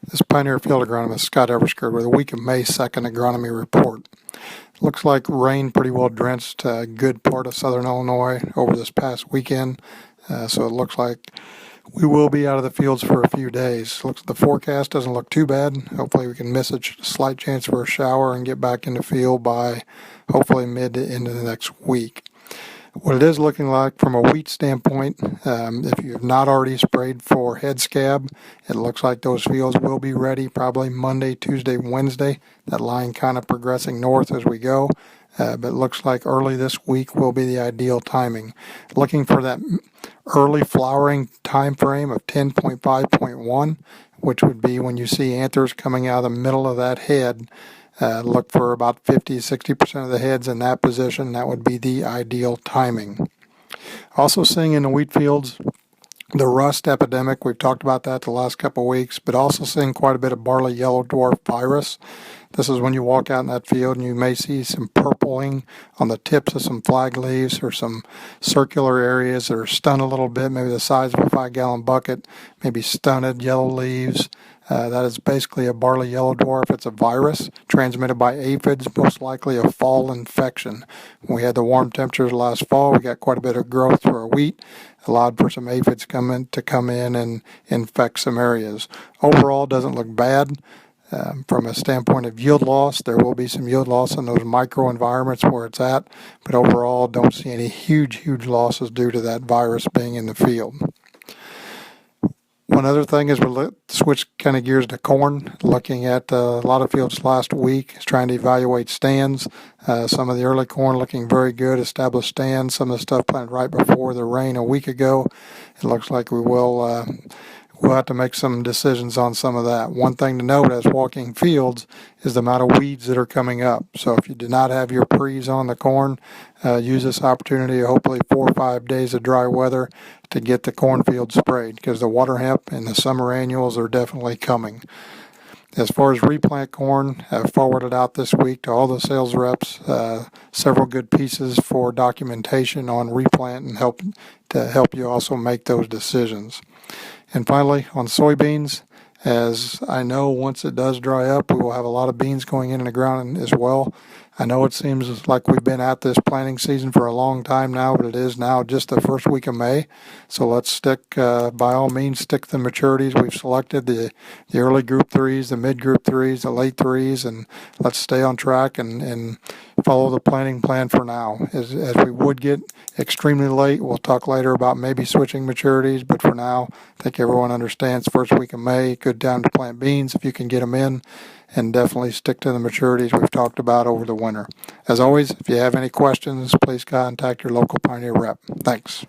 This is Pioneer Field Agronomist Scott Eversgerd with a week of May 2nd agronomy report. Looks like rain pretty well drenched a good part of southern Illinois over this past weekend, so it looks like we will be out of the fields for a few days. The forecast doesn't look too bad. Hopefully we can miss a slight chance for a shower and get back in the field by hopefully mid to end of the next week. What it is looking like from a wheat standpoint, if you have not already sprayed for head scab, it looks like those fields will be ready probably Monday, Tuesday, Wednesday. That line kind of progressing north as we go, but it looks like early this week will be the ideal timing. Looking for that early flowering time frame of 10.5.1, which would be when you see anthers coming out of the middle of that head. Look for about 50-60% of the heads in that position. That would be the ideal timing. Also seeing in the wheat fields the rust epidemic. We've talked about that the last couple of weeks, but also seeing quite a bit of barley yellow dwarf virus. This is when you walk out in that field and you may see some purpling on the tips of some flag leaves or some circular areas that are stunned a little bit, maybe the size of a 5-gallon bucket, maybe stunted yellow leaves. That is basically a barley yellow dwarf. It's a virus transmitted by aphids, most likely a fall infection. When we had the warm temperatures last fall, we got quite a bit of growth for our wheat, allowed for some aphids to come in and infect some areas. Overall, it doesn't look bad. From a standpoint of yield loss, there will be some yield loss in those microenvironments where it's at, but overall, don't see any huge losses due to that virus being in the field. One other thing is we'll switch kind of gears to corn. Looking at a lot of fields last week, trying to evaluate stands. Some of the early corn looking very good, established stands. Some of the stuff planted right before the rain a week ago. It looks like we'll have to make some decisions on some of that. One thing to note as walking fields is the amount of weeds that are coming up. So if you do not have your pre's on the corn, use this opportunity, hopefully 4 or 5 days of dry weather, to get the cornfield sprayed, because the water hemp and the summer annuals are definitely coming. As far as replant corn, I've forwarded out this week to all the sales reps several good pieces for documentation on replant and help you also make those decisions. And finally, on soybeans, as I know once it does dry up, we will have a lot of beans going in the ground as well. I know it seems like we've been at this planting season for a long time now, but it is now just the first week of May. So let's stick, by all means, stick to the maturities. We've selected the early group 3s, the mid group 3s, the late 3s, and let's stay on track and follow the planting plan for now. As we would get extremely late, we'll talk later about maybe switching maturities, but for now, I think everyone understands first week of May, good time to plant beans if you can get them in, and definitely stick to the maturities we've talked about over the winter. As always, if you have any questions, please contact your local Pioneer rep. Thanks.